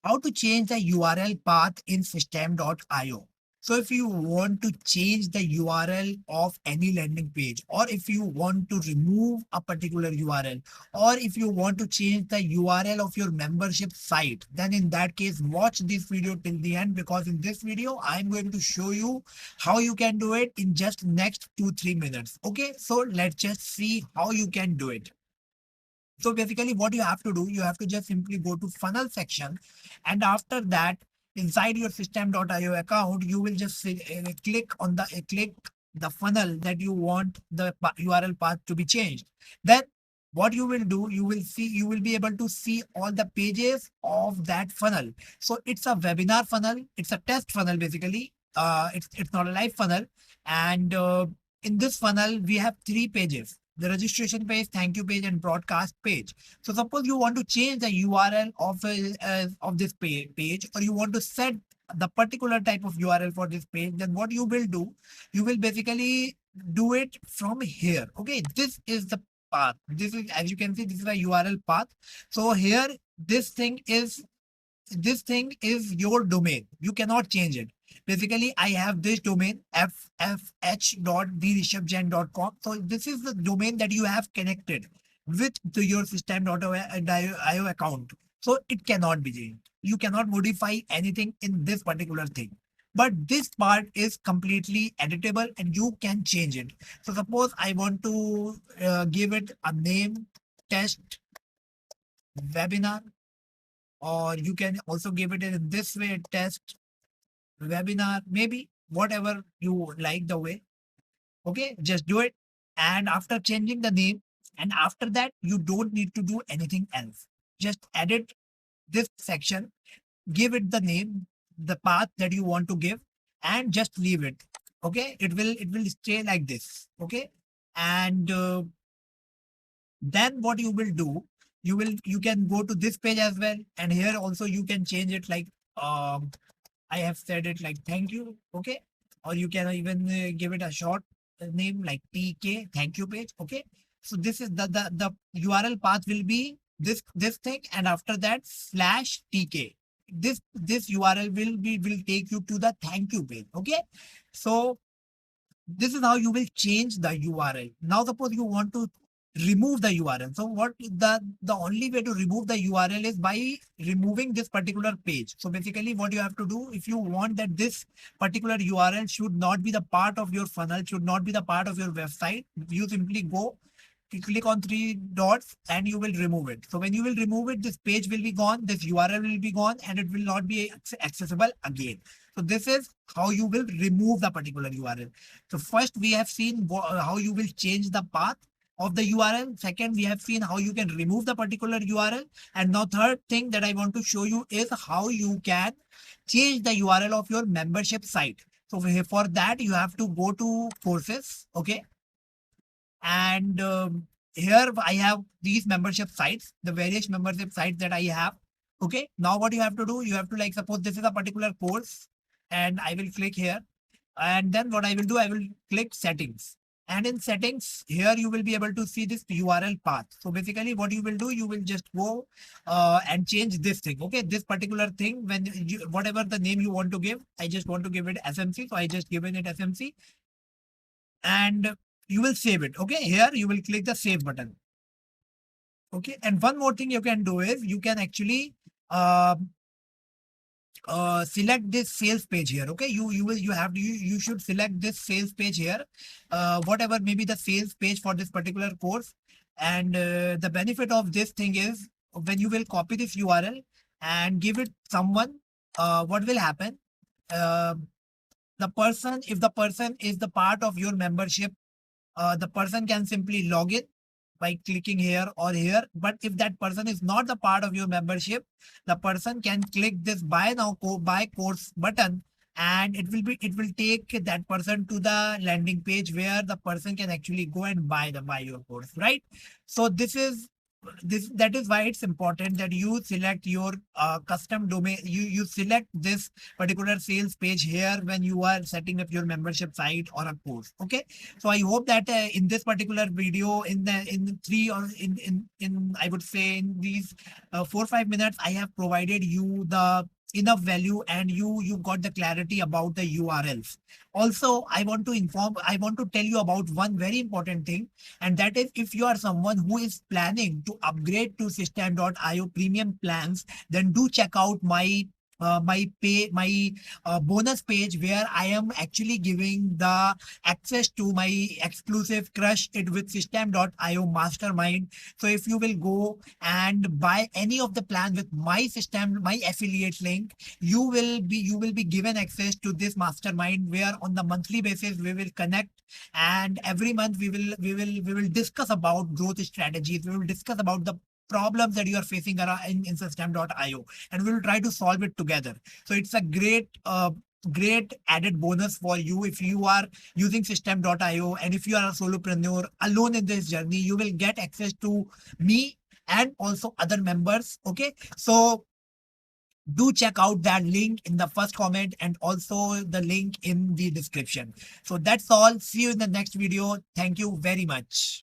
How to change the URL path in Systeme.io. So if you want to change the URL of any landing page, or if you want to remove a particular URL, or if you want to change the URL of your membership site, then in that case, watch this video till the end, because in this video, I'm going to show you how you can do it in just next 2-3 minutes. Okay, so let's just see how you can do it. So basically what you have to do, you have to just simply go to funnel section, and after that, inside your Systeme.io account, you will just click the funnel that you want the URL path to be changed. Then what you will do, you will be able to see all the pages of that funnel. So it's a webinar funnel, it's a test funnel basically. It's not a live funnel. And in this funnel, we have 3 pages: the registration page, thank you page, and broadcast page. So suppose you want to change the URL of this page, or you want to set the particular type of URL for this page, then what you will do, you will basically do it from here. Okay, this is the path. This is, as you can see, this is a URL path. So here, this thing is your domain. You cannot change it. Basically, I have this domain ffh.therishabhjain.com. So this is the domain that you have connected with your Systeme.io account. So it cannot be changed. You cannot modify anything in this particular thing. But this part is completely editable and you can change it. So suppose I want to give it a name, test webinar, or you can also give it in this way, test webinar, maybe whatever you like the way. Okay, just do it. And after changing the name, and after that, you don't need to do anything else. Just edit this section, give it the name, the path that you want to give, and just leave it. Okay, it will stay like this. Okay, and then what you will do, you can go to this page as well, and here also you can change it like I have said it like thank you. Okay, or you can even give it a short name like TK, thank you page. Okay, so this is the URL path will be this thing, and after that slash TK, this URL will take you to the thank you page. Okay, so this is how you will change the URL. Now suppose you want to remove the URL. So what the only way to remove the URL is by removing this particular page. So basically what you have to do, if you want that this particular URL should not be the part of your funnel, should not be the part of your website, you simply go, you click on 3 dots and you will remove it. So when you will remove it, this page will be gone, this URL will be gone, and it will not be accessible again. So this is how you will remove the particular URL. So first we have seen how you will change the path of the URL. Second, we have seen how you can remove the particular URL. And now third thing that I want to show you is how you can change the URL of your membership site. So for that, you have to go to courses. Okay, and here I have these membership sites, the various membership sites that I have. Okay, now what you have to do, you have to, like, suppose this is a particular course, and I will click here, and then what I will do, I will click settings, and in settings here you will be able to see this URL path. So basically what you will do, you will just go and change this thing. Okay, this particular thing, when you, whatever the name you want to give, I just want to give it SMC, so I just given it SMC, and you will save it. Okay, here you will click the save button. Okay, and one more thing you can do is you can actually uh, select this sales page here. Okay, you should select this sales page here, whatever may be the sales page for this particular course. And the benefit of this thing is, when you will copy this URL and give it someone, what will happen, uh, the person, if the person is the part of your membership, the person can simply log in by clicking here or here. But if that person is not the part of your membership, the person can click this buy now, buy course button, and it will take that person to the landing page where the person can actually go and buy your course, right? So this is that is why it's important that you select your custom domain. You select this particular sales page here when you are setting up your membership site or a course. Okay, so I hope that in this particular video, in three or in I would say in these 4 or 5 minutes, I have provided you the enough value, and you got the clarity about the URLs. Also, I want to tell you about one very important thing, and that is, if you are someone who is planning to upgrade to Systeme.io premium plans, then do check out my bonus page, where I am actually giving the access to my exclusive Crush It with Systeme.io mastermind. So if you will go and buy any of the plan with my system, my affiliate link, you will be given access to this mastermind, where on the monthly basis we will connect, and every month we will discuss about growth strategies. We will discuss about the problems that you are facing around in Systeme.io, and we will try to solve it together. So it's a great added bonus for you if you are using Systeme.io, and if you are a solopreneur alone in this journey, you will get access to me and also other members. Okay, so do check out that link in the first comment, and also the link in the description. So that's all. See you in the next video. Thank you very much.